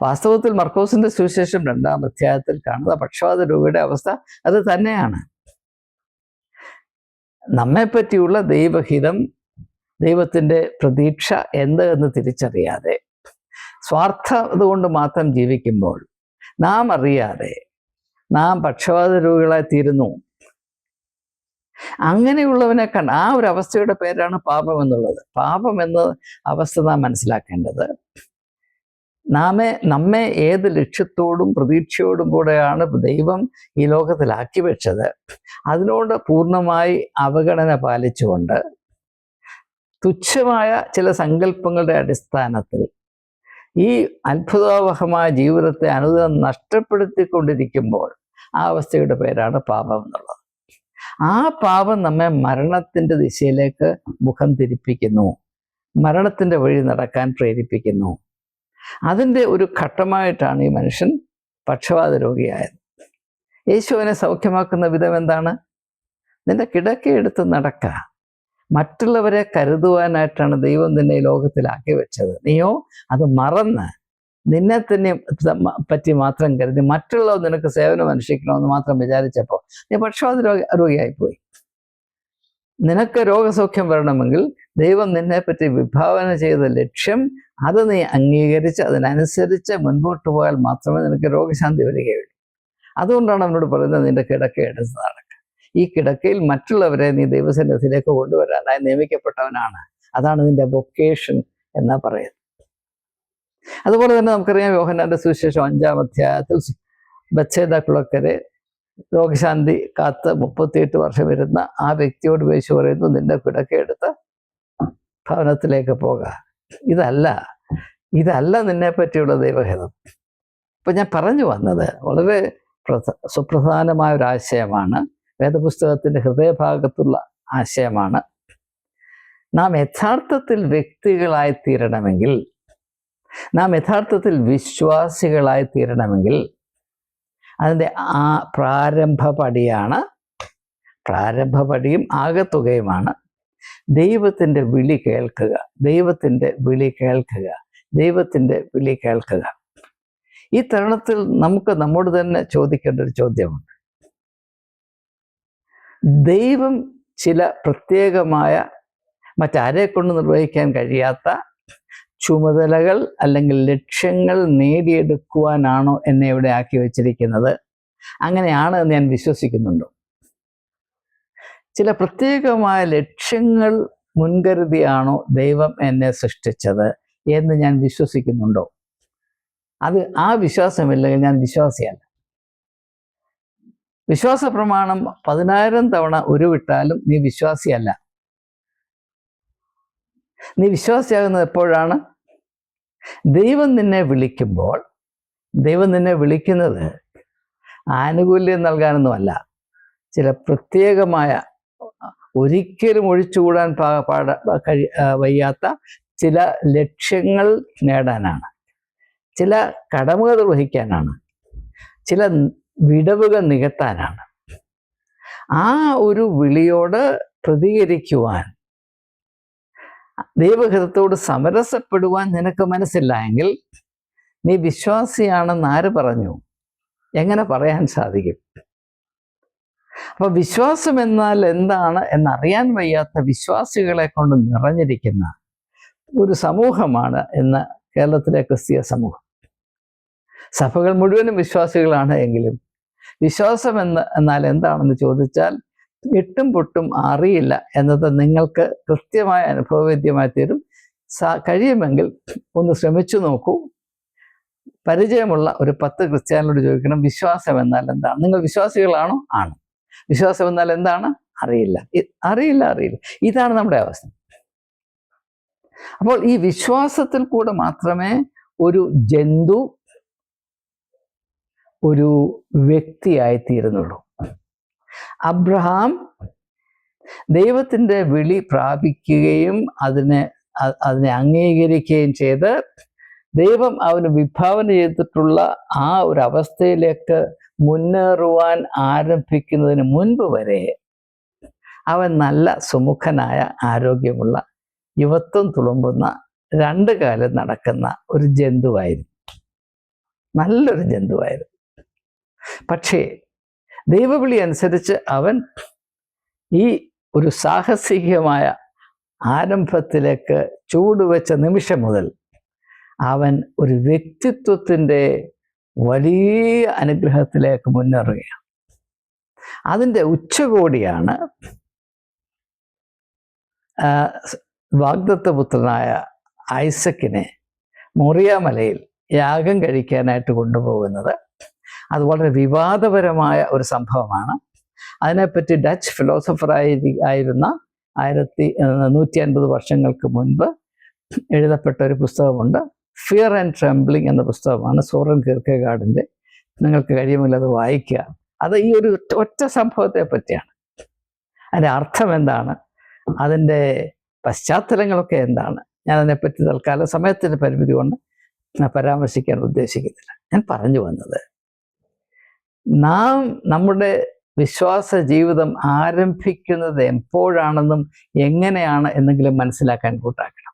Speaker 1: വാസ്തവത്തിൽ മർക്കോസിന്റെ സുവിശേഷം 2-ാം അധ്യായത്തിൽ കാണുന്ന പക്ഷപാത രോഗിയുടെ അവസ്ഥ അത് തന്നെയാണ്. നമ്മെപ്പറ്റിയുള്ള ദൈവഹിതം, ദൈവത്തിൻ്റെ പ്രതീക്ഷ എന്ത് എന്ന് തിരിച്ചറിയാതെ സ്വാർത്ഥത കൊണ്ട് മാത്രം ജീവിക്കുമ്പോൾ നാം അറിയാതെ നാം പക്ഷപാത രോഗികളായി തീരുന്നു. അങ്ങനെയുള്ളവനെ ആ ഒരു അവസ്ഥയുടെ പേരാണ് പാപം എന്നുള്ളത്. പാപം എന്ന അവസ്ഥ നാം മനസ്സിലാക്കേണ്ടത്, നമ്മെ ഏത് ലക്ഷ്യത്തോടും പ്രതീക്ഷയോടും കൂടെയാണ് ദൈവം ഈ ലോകത്തിലാക്കി വെച്ചത്, അതിനോട് പൂർണ്ണമായി അവഗണന പാലിച്ചുകൊണ്ട് തുച്ഛമായ ചില സങ്കല്പങ്ങളുടെ അടിസ്ഥാനത്തിൽ ഈ അത്ഭുതാവഹമായ ജീവിതത്തെ അനുദിനം നഷ്ടപ്പെടുത്തിക്കൊണ്ടിരിക്കുമ്പോൾ ആ അവസ്ഥയുടെ പേരാണ് പാപം എന്നുള്ളത്. ആ പാപം നമ്മെ മരണത്തിൻ്റെ ദിശയിലേക്ക് മുഖം തിരിപ്പിക്കുന്നു, മരണത്തിൻ്റെ വഴി നടക്കാൻ പ്രേരിപ്പിക്കുന്നു. അതിൻ്റെ ഒരു ഘട്ടമായിട്ടാണ് ഈ മനുഷ്യൻ പക്ഷപാത രോഗിയായത്. യേശുവിനെ സൗഖ്യമാക്കുന്ന വിധം എന്താണ്? നിന്റെ കിടക്കയെടുത്ത് നടക്കുക. മറ്റുള്ളവരെ കരുതുവാനായിട്ടാണ് ദൈവം നിന്നെ ഈ ലോകത്തിലാക്കി വെച്ചത്. നീയോ അത് മറന്ന് നിന്നെ തന്നെ പറ്റി മാത്രം കരുതി മറ്റുള്ളവർ നിനക്ക് സേവനം അനുഷ്ഠിക്കണമെന്ന് മാത്രം വിചാരിച്ചപ്പോൾ നീ പക്ഷപാത രോഗിയായിപ്പോയി. നിനക്ക് രോഗസൗഖ്യം വരണമെങ്കിൽ ദൈവം നിന്നെപ്പറ്റി വിഭാവന ചെയ്ത ലക്ഷ്യം അത് നീ അംഗീകരിച്ച് അതിനനുസരിച്ച് മുൻപോട്ട് പോയാൽ മാത്രമേ നിനക്ക് രോഗശാന്തി വരികയുള്ളൂ. അതുകൊണ്ടാണ് അവനോട് പറയുന്നത്, നിന്റെ കിടക്ക എടുത്ത് നടക്കുക. ഈ കിടക്കയിൽ മറ്റുള്ളവരെ നീ ദൈവസന്നിധിയിലേക്ക് കൊണ്ടുവരാനായി നിയമിക്കപ്പെട്ടവനാണ്. അതാണ് നിന്റെ വൊക്കേഷൻ എന്നാ പറയുന്നത്. അതുപോലെ തന്നെ നമുക്കറിയാം, യോഹന്നാന്റെ സുവിശേഷം 5-ാം അധ്യായത്തിൽ ബത്സേദ കുളക്കരെ രോഗശാന്തി കാത്ത് 38 വർഷം ഇരുന്ന ആ വ്യക്തിയോട് യേശു പറയുന്നു, നിന്റെ കിടക്കയെടുത്ത് ഭവനത്തിലേക്ക് പോകുക. ഇതല്ല നിന്നെ പറ്റിയുള്ള ദൈവഹിതം. ഇപ്പം ഞാൻ പറഞ്ഞു വന്നത് വളരെ സുപ്രധാനമായ ഒരു ആശയമാണ്, വേദപുസ്തകത്തിൻ്റെ ഹൃദയഭാഗത്തുള്ള ആശയമാണ്. നാം യഥാർത്ഥത്തിൽ വ്യക്തികളായി തീരണമെങ്കിൽ, നാം യഥാർത്ഥത്തിൽ വിശ്വാസികളായി തീരണമെങ്കിൽ അതിൻ്റെ ആ പ്രാരംഭപടിയും ആകത്തുകയുമാണ് ദൈവത്തിൻ്റെ വിളി കേൾക്കുക. ദൈവത്തിൻ്റെ വിളി കേൾക്കുക. ദൈവത്തിൻ്റെ വിളി കേൾക്കുക. ഈ തരുണത്തിൽ നമുക്ക് നമ്മോട് തന്നെ ചോദിക്കേണ്ട ഒരു ചോദ്യമുണ്ട്. ദൈവം ചില പ്രത്യേകമായ മറ്റാരെ കൊണ്ട് നിർവഹിക്കാൻ കഴിയാത്ത ചുമതലകൾ അല്ലെങ്കിൽ ലക്ഷ്യങ്ങൾ നേടിയെടുക്കുവാനാണോ എന്നെ ഇവിടെ ആക്കി വച്ചിരിക്കുന്നത്? അങ്ങനെയാണ് എന്ന് ഞാൻ വിശ്വസിക്കുന്നുണ്ടോ? ചില പ്രത്യേകമായ ലക്ഷ്യങ്ങൾ മുൻകരുതിയാണോ ദൈവം എന്നെ സൃഷ്ടിച്ചത് എന്ന് ഞാൻ വിശ്വസിക്കുന്നുണ്ടോ? ആ വിശ്വാസമില്ലെങ്കിൽ ഞാൻ വിശ്വാസിയല്ല. വിശ്വാസ പ്രമാണം 10,000 തവണ ഉരുവിട്ടാലും നീ വിശ്വാസിയല്ല. നീ വിശ്വാസിയാകുന്നത് എപ്പോഴാണ്? ദൈവം നിന്നെ വിളിക്കുമ്പോൾ. ദൈവം നിന്നെ വിളിക്കുന്നത് ആനുകൂല്യം നൽകാനൊന്നുമല്ല, ചില പ്രത്യേകമായ ഒരിക്കലും ഒഴിച്ചുകൂടാൻ വയ്യാത്ത ചില ലക്ഷ്യങ്ങൾ നേടാനാണ്, ചില കടമകൾ വഹിക്കാനാണ്, ചില വിടവുകൾ നികത്താനാണ്. ആ ഒരു വിളിയോട് പ്രതികരിക്കുവാൻ, ദൈവഹിതത്തോട് സമരസപ്പെടുവാൻ നിനക്ക് മനസ്സില്ല എങ്കിൽ നീ വിശ്വാസിയാണെന്ന് ആര് പറഞ്ഞു? എങ്ങനെ പറയാൻ സാധിക്കും? അപ്പൊ വിശ്വാസം എന്നാൽ എന്താണ് എന്നറിയാൻ വയ്യാത്ത വിശ്വാസികളെ കൊണ്ട് നിറഞ്ഞിരിക്കുന്ന ഒരു സമൂഹമാണ് ഇന്ന് കേരളത്തിലെ ക്രിസ്തീയ സമൂഹം. സഭകൾ മുഴുവനും വിശ്വാസികളാണ് എങ്കിലും വിശ്വാസം എന്നാൽ എന്താണെന്ന് ചോദിച്ചാൽ എട്ടും പൊട്ടും അറിയില്ല എന്നത് നിങ്ങൾക്ക് കൃത്യമായ അനുഭവവേദ്യമായി തീരും. കഴിയുമെങ്കിൽ ഒന്ന് ശ്രമിച്ചു നോക്കൂ. പരിചയമുള്ള ഒരു 10 ക്രിസ്ത്യാനികളോട് ചോദിക്കണം, വിശ്വാസം എന്നാൽ എന്താണ്? നിങ്ങൾ വിശ്വാസികളാണോ? ആണ്. വിശ്വാസം എന്നാൽ എന്താണ്? അറിയില്ല. അറിയില്ല. ഇതാണ് നമ്മുടെ അവസ്ഥ. അപ്പോൾ ഈ വിശ്വാസത്തിൽ കൂടെ മാത്രമേ ഒരു ജന്തു ഒരു വ്യക്തിയായി തീരുന്നുള്ളൂ. അബ്രഹാം ദൈവത്തിൻ്റെ വിളി പ്രാപിക്കുകയും അതിനെ അംഗീകരിക്കുകയും ചെയ്ത് ദൈവം അവന് വിഭാവന ചെയ്തിട്ടുള്ള ആ ഒരു അവസ്ഥയിലേക്ക് മുന്നേറുവാൻ ആരംഭിക്കുന്നതിന് മുൻപ് വരെ അവൻ നല്ല സുമുഖനായ ആരോഗ്യമുള്ള യുവത്വം തുളുമ്പുന്ന 2 കാലം നടക്കുന്ന ഒരു ജന്തുവായിരുന്നു. നല്ലൊരു ജന്തുവായിരുന്നു. പക്ഷേ ദൈവവിളി അനുസരിച്ച് അവൻ ഈ ഒരു സാഹസികമായ ആരംഭത്തിലേക്ക് ചൂടുവെച്ച നിമിഷം മുതൽ അവൻ ഒരു വ്യക്തിത്വത്തിൻ്റെ വലിയ അനുഗ്രഹത്തിലേക്ക് മുന്നേറുകയാണ്. അതിൻ്റെ ഉച്ചകോടിയാണ് വാഗ്ദത്തപുത്രനായ ഐസക്കിനെ മോറിയാമലയിൽ യാഗം കഴിക്കാനായിട്ട് കൊണ്ടുപോകുന്നത്. അത് വളരെ വിവാദപരമായ ഒരു സംഭവമാണ്. അതിനെപ്പറ്റി ഡച്ച് ഫിലോസഫറായിരുന്ന 1150 വർഷങ്ങൾക്ക് മുൻപ് എഴുതപ്പെട്ട ഒരു പുസ്തകമുണ്ട്. ഫിയർ ആൻഡ് ട്രെംബ്ലിങ് എന്ന പുസ്തകമാണ്, സോറൻ കീർക്കെഗാർഡിൻ്റെ. നിങ്ങൾക്ക് കഴിയുമെങ്കിൽ അത് വായിക്കുക. അത് ഈ ഒരു ഒറ്റ സംഭവത്തെ പറ്റിയാണ്. അതിൻ്റെ അർത്ഥം എന്താണ്, അതിൻ്റെ പശ്ചാത്തലങ്ങളൊക്കെ എന്താണ്, ഞാൻ അതിനെപ്പറ്റി തൽക്കാലം സമയത്തിൻ്റെ പരിമിതി കൊണ്ട് പരാമർശിക്കാൻ ഉദ്ദേശിക്കുന്നില്ല. ഞാൻ പറഞ്ഞു വന്നത്, നാം നമ്മുടെ വിശ്വാസ ജീവിതം ആരംഭിക്കുന്നത് എപ്പോഴാണെന്നും എങ്ങനെയാണ് എന്നെങ്കിലും മനസ്സിലാക്കാൻ കൂട്ടാക്കണം.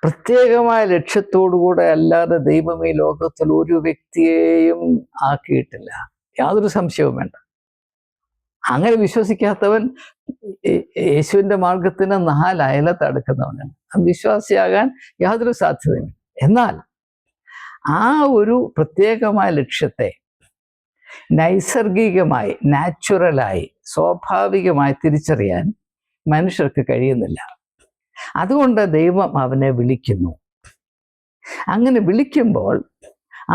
Speaker 1: പ്രത്യേകമായ ലക്ഷ്യത്തോടുകൂടെ അല്ലാതെ ദൈവം ഈ ലോകത്തിൽ ഒരു വ്യക്തിയെയും ആക്കിയിട്ടില്ല, യാതൊരു സംശയവും വേണ്ട. അങ്ങനെ വിശ്വസിക്കാത്തവൻ യേശുവിൻ്റെ മാർഗത്തിന് 4 അയലത്ത് അടുക്കുന്നവനാണ്. വിശ്വാസിയാകാൻ യാതൊരു സാധ്യതയും. എന്നാൽ ആ ഒരു പ്രത്യേകമായ ലക്ഷ്യത്തെ നൈസർഗികമായി, നാച്ചുറലായി, സ്വാഭാവികമായി തിരിച്ചറിയാൻ മനുഷ്യർക്ക് കഴിയുന്നില്ല. അതുകൊണ്ട് ദൈവം അവനെ വിളിക്കുന്നു. അങ്ങനെ വിളിക്കുമ്പോൾ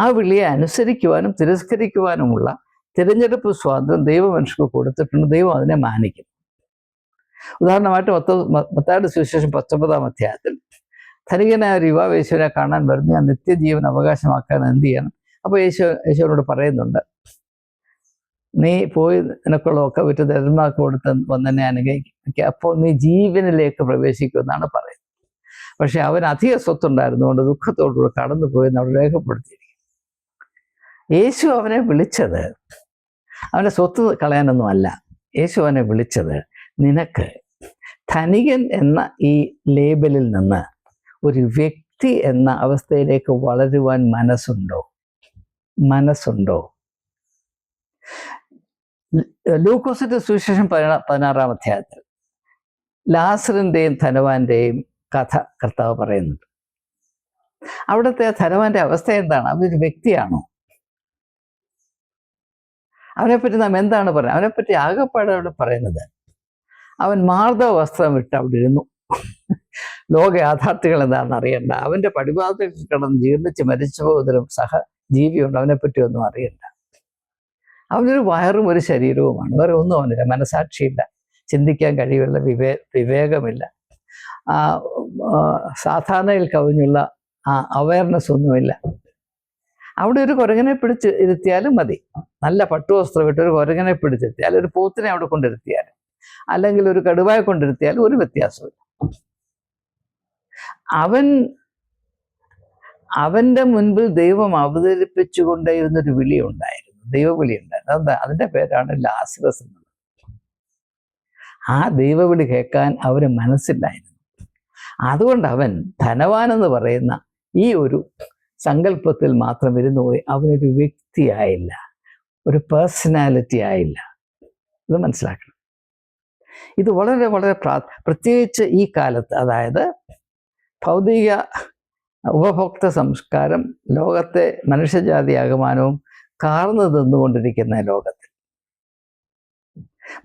Speaker 1: ആ വിളിയെ അനുസരിക്കുവാനും തിരസ്കരിക്കുവാനുമുള്ള തിരഞ്ഞെടുപ്പ് സ്വാതന്ത്ര്യം ദൈവം മനുഷ്യർക്ക് കൊടുത്തിട്ടുണ്ട്. ദൈവം അതിനെ മാനിക്കും. ഉദാഹരണമായിട്ട് മത്തായിയുടെ സുവിശേഷം 19-ാം അധ്യായത്തിൽ ധനികനായ ഒരു യുവാവ് യേശുവിനെ കാണാൻ വരുന്നു. ഞാൻ നിത്യജീവൻ അവകാശമാക്കാൻ എന്ത് ചെയ്യണം? അപ്പോൾ യേശുവിനോട് പറയുന്നുണ്ട്, നീ പോയി നിനക്കുള്ളതൊക്കെ വിറ്റ് ദരിദ്രന്മാർക്ക് കൊടുത്ത് വന്നെന്നെ അനുഗ്രഹിക്കുക, അപ്പോൾ നീ ജീവനിലേക്ക് പ്രവേശിക്കുമെന്നാണ് പറയുന്നത്. പക്ഷെ അവൻ അധിക സ്വത്തുണ്ടായിരുന്നുകൊണ്ട് ദുഃഖത്തോടുകൂടെ കടന്നു പോയെന്ന് അവിടെ രേഖപ്പെടുത്തിയിരിക്കും. യേശു അവനെ വിളിച്ചത് അവൻ്റെ സ്വത്ത് കളയാനൊന്നും അല്ല. യേശു അവനെ വിളിച്ചത്, നിനക്ക് ധനികൻ എന്ന ഈ ലേബലിൽ നിന്ന് ഒരു വ്യക്തി എന്ന അവസ്ഥയിലേക്ക് വളരുവാൻ മനസ്സുണ്ടോ? ലൂക്കോസിന്റെ സുവിശേഷം 16-ാം അധ്യായത്തിൽ ലാസറിൻ്റെയും ധനവാന്റെയും കഥ കർത്താവ് പറയുന്നുണ്ട്. അവിടുത്തെ ധനവാന്റെ അവസ്ഥ എന്താണ്? അവനൊരു വ്യക്തിയാണോ? അവനെപ്പറ്റി നാം എന്താണ് പറയുന്നത്? അവനെപ്പറ്റി ആകെപ്പാടെ അവിടെ പറയുന്നത്, അവൻ മാർദ്ദവ വസ്ത്രം ഇട്ട് അവിടെ ഇരുന്നു. ലോക യാഥാർത്ഥ്യങ്ങൾ എന്താണെന്ന് അറിയണ്ട. അവൻ്റെ പടിവാതിൽ കിടന്ന് ജീർണിച്ച് മരിച്ചു പോകുന്നതിലും സഹജീവിയുണ്ട്. അവനെപ്പറ്റി ഒന്നും അറിയണ്ട. അവനൊരു വയറും ഒരു ശരീരവുമാണ്, വേറെ ഒന്നും അവനില്ല. മനസാക്ഷിയില്ല, ചിന്തിക്കാൻ കഴിവില്ല, വിവേകമില്ല, സാധാരണയിൽ കവിഞ്ഞുള്ള അവയർനെസ് ഒന്നുമില്ല. അവിടെ ഒരു കുരങ്ങനെ പിടിച്ച് ഇരുത്തിയാലും മതി. നല്ല പട്ടുവസ്ത്രം ഇട്ട് ഒരു കുരങ്ങനെ പിടിച്ചിരുത്തിയാൽ, ഒരു പോത്തിനെ അവിടെ കൊണ്ടിരുത്തിയാൽ, അല്ലെങ്കിൽ ഒരു കടുവായെ കൊണ്ടിരുത്തിയാൽ ഒരു വ്യത്യാസമില്ല. അവൻ അവൻ്റെ മുൻപിൽ ദൈവം അവതരിപ്പിച്ചുകൊണ്ടേയിരുന്നൊരു വിളി ഉണ്ടായിരുന്നു, ദൈവവിളി ഉണ്ടായിരുന്നു. അതെന്താ? അതിൻ്റെ പേരാണ് ലാസറസ് എന്നുള്ളത്. ആ ദൈവവിളി കേൾക്കാൻ അവന് മനസ്സില്ലായിരുന്നു. അതുകൊണ്ട് അവൻ ധനവാനെന്ന് പറയുന്ന ഈ ഒരു സങ്കല്പത്തിൽ മാത്രം ഇരുന്നു പോയി. അവനൊരു വ്യക്തിയായില്ല, ഒരു പേഴ്സണാലിറ്റി ആയില്ല. ഇത് മനസ്സിലാക്കണം. ഇത് വളരെ വളരെ പ്രത്യേകിച്ച് ഈ കാലത്ത്, അതായത് ഭൗതിക ഉപഭോക്തൃ സംസ്കാരം ലോകത്തെ മനുഷ്യജാതി ആകമാനവും കാർന്നു തിന്നുകൊണ്ടിരിക്കുന്ന ലോകത്ത്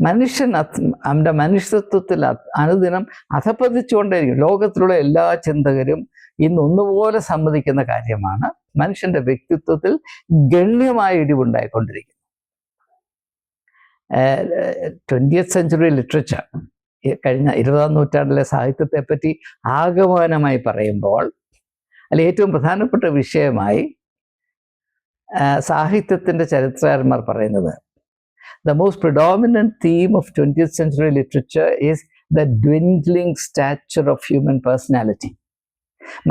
Speaker 1: മനുഷ്യൻ അവൻ്റെ മനുഷ്യത്വത്തിൽ അനുദിനം അധപ്പതിച്ചുകൊണ്ടേയിരിക്കും. ലോകത്തിലുള്ള എല്ലാ ചിന്തകരും ഇന്ന് ഒന്നുപോലെ സമ്മതിക്കുന്ന കാര്യമാണ് മനുഷ്യൻ്റെ വ്യക്തിത്വത്തിൽ ഗണ്യമായ ഇടിവുണ്ടായിക്കൊണ്ടിരിക്കുന്നു. 20th സെഞ്ച്വറി ലിറ്ററേച്ചർ, കഴിഞ്ഞ 20ാം നൂറ്റാണ്ടിലെ സാഹിത്യത്തെപ്പറ്റി ആഗമനമായി പറയുമ്പോൾ അതിൽ ഏറ്റവും പ്രധാനപ്പെട്ട വിഷയമായി സാഹിത്യത്തിൻ്റെ ചരിത്രകാരന്മാർ പറയുന്നത്, the most predominant theme of 20th century literature is the dwindling stature of human personality.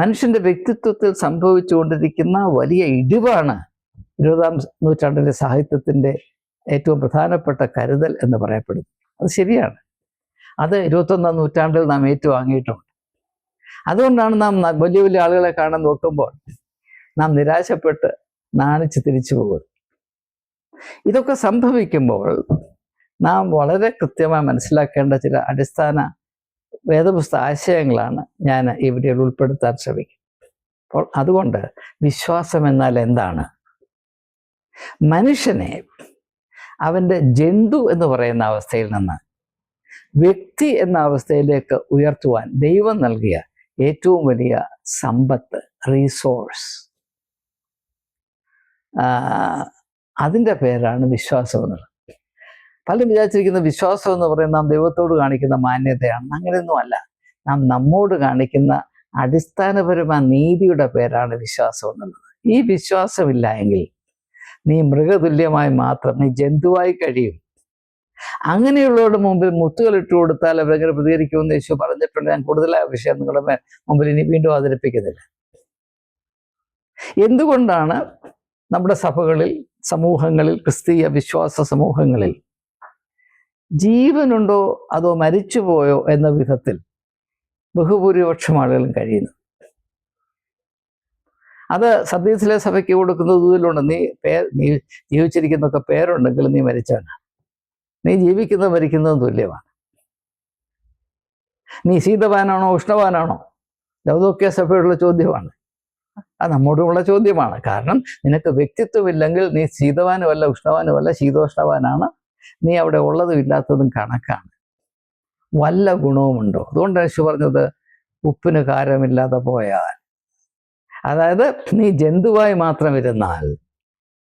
Speaker 1: മനുഷ്യൻ്റെ വ്യക്തിത്വത്തിൽ സംഭവിച്ചുകൊണ്ടിരിക്കുന്ന വലിയ ഇടിവാണ് 20ാം നൂറ്റാണ്ടിലെ സാഹിത്യത്തിൻ്റെ ഏറ്റവും പ്രധാനപ്പെട്ട കരുതൽ എന്ന് പറയപ്പെടുന്നു. അത് ശരിയാണ്. അത് 21ാം നൂറ്റാണ്ടിൽ നാം ഏറ്റുവാങ്ങിയിട്ടുണ്ട്. അതുകൊണ്ടാണ് നാം വലിയ വലിയ ആളുകളെ കാണാൻ നോക്കുമ്പോൾ നാം നിരാശപ്പെട്ട് നാണിച്ച് തിരിച്ചു പോകുന്നത്. ഇതൊക്കെ സംഭവിക്കുമ്പോൾ നാം വളരെ കൃത്യമായി മനസ്സിലാക്കേണ്ട ചില അടിസ്ഥാന വേദപുസ്തക ആശയങ്ങളാണ് ഞാൻ ഈ വീഡിയോയിൽ ഉൾപ്പെടുത്താൻ ശ്രമിക്കും. അപ്പോൾ അതുകൊണ്ട് വിശ്വാസം എന്നാൽ എന്താണ്? മനുഷ്യനെ അവൻ്റെ ജന്തു എന്ന് പറയുന്ന അവസ്ഥയിൽ നിന്ന് വ്യക്തി എന്ന അവസ്ഥയിലേക്ക് ഉയർത്തുവാൻ ദൈവം നൽകിയ ഏറ്റവും വലിയ സമ്പത്ത്, റീസോഴ്സ്, അതിൻ്റെ പേരാണ് വിശ്വാസം എന്നുള്ളത്. പലരും വിചാരിച്ചിരിക്കുന്ന വിശ്വാസം എന്ന് പറയുന്നത് നാം ദൈവത്തോട് കാണിക്കുന്ന മാന്യതയാണ്. അങ്ങനെയൊന്നുമല്ല. നാം നമ്മോട് കാണിക്കുന്ന അടിസ്ഥാനപരമായ നീതിയുടെ പേരാണ് വിശ്വാസം എന്നുള്ളത്. ഈ വിശ്വാസമില്ല എങ്കിൽ നീ മൃഗതുല്യമായി മാത്രം, നീ ജന്തുവായി കഴിയും. അങ്ങനെയുള്ളവരുടെ മുമ്പിൽ മുത്തുകൾ ഇട്ട് കൊടുത്താൽ അവരെങ്ങനെ പ്രതികരിക്കുമെന്ന് യേശു പറഞ്ഞിട്ടുണ്ട്. ഞാൻ കൂടുതലായ വിഷയം നിങ്ങളുടെ മുമ്പിൽ ഇനി വീണ്ടും അവതരിപ്പിക്കുന്നില്ല. എന്തുകൊണ്ടാണ് നമ്മുടെ സഭകളിൽ, സമൂഹങ്ങളിൽ, ക്രിസ്തീയ വിശ്വാസ സമൂഹങ്ങളിൽ ജീവനുണ്ടോ അതോ മരിച്ചുപോയോ എന്ന വിധത്തിൽ ബഹുഭൂരിപക്ഷം ആളുകളും കഴിയുന്നു? അത് സദ്യത്തിലെ സഭയ്ക്ക് കൊടുക്കുന്ന ഇതിലുണ്ട്. നീ ജീവിച്ചിരിക്കുന്നൊക്കെ പേരുണ്ടെങ്കിലും നീ മരിച്ചവനാണ്. നീ ജീവിക്കുന്നത് മരിക്കുന്നതും തുല്യമാണ്. നീ ശീതവാനാണോ ഉഷ്ണവാനാണോ? ലൗദോക്യ സഭയുള്ള ചോദ്യമാണ്. അത് നമ്മോടുമുള്ള ചോദ്യമാണ്. കാരണം നിനക്ക് വ്യക്തിത്വമില്ലെങ്കിൽ നീ ശീതവാനുമല്ല ഉഷ്ണവാനുമല്ല, ശീതോഷ്ണവാനാണ്. നീ അവിടെ ഉള്ളതും ഇല്ലാത്തതും കണക്കാണ്. വല്ല ഗുണവുമുണ്ടോ? അതുകൊണ്ടാണ് യേശു പറഞ്ഞത് ഉപ്പിന് കാരമില്ലാതെ പോയാൽ. അതായത് നീ ജന്തുവായി മാത്രം ഇരുന്നാൽ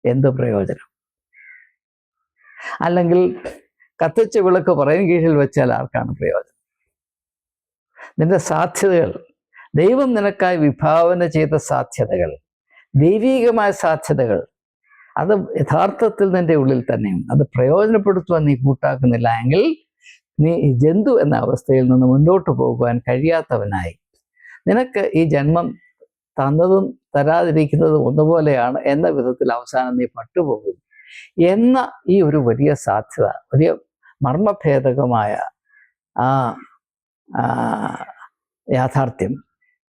Speaker 1: എന്ത് പ്രയോജനം? അല്ലെങ്കിൽ കത്തിച്ച വിളക്ക് പറയും കീഴിൽ വെച്ചാൽ ആർക്കാണ് പ്രയോജനം? നിന്റെ സാധ്യതകൾ, ദൈവം നിനക്കായി വിഭാവന ചെയ്ത സാധ്യതകൾ, ദൈവീകമായ സാധ്യതകൾ, അത് യഥാർത്ഥത്തിൽ നിന്റെ ഉള്ളിൽ തന്നെയും അത് പ്രയോജനപ്പെടുത്തുവാൻ നീ കൂട്ടാക്കുന്നില്ല എങ്കിൽ നീ ജന്തു എന്ന അവസ്ഥയിൽ നിന്ന് മുന്നോട്ട് പോകുവാൻ കഴിയാത്തവനായി, നിനക്ക് ഈ ജന്മം തന്നതും തരാതിരിക്കുന്നതും ഒന്നുപോലെയാണ് എന്ന വിധത്തിൽ അവസാനം നീ പട്ടുപോകും എന്ന ഈ ഒരു വലിയ സാധ്യത, വലിയ മർമ്മഭേദകമായ ആ യാഥാർത്ഥ്യം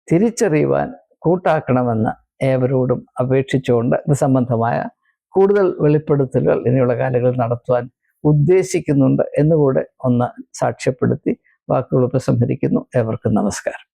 Speaker 1: തിരിച്ചറിയുവാൻ കൂട്ടാക്കണമെന്ന് ഏവരോടും അപേക്ഷിച്ചുകൊണ്ട് ഇത് സംബന്ധമായ കൂടുതൽ വെളിപ്പെടുത്തലുകൾ ഇനിയുള്ള കാലങ്ങളിൽ നടത്തുവാൻ ഉദ്ദേശിക്കുന്നുണ്ട് എന്നുകൂടെ ഒന്ന് സാക്ഷ്യപ്പെടുത്തി വാക്കുകൾ ഉപസംഹരിക്കുന്നു. ഏവർക്കും നമസ്കാരം.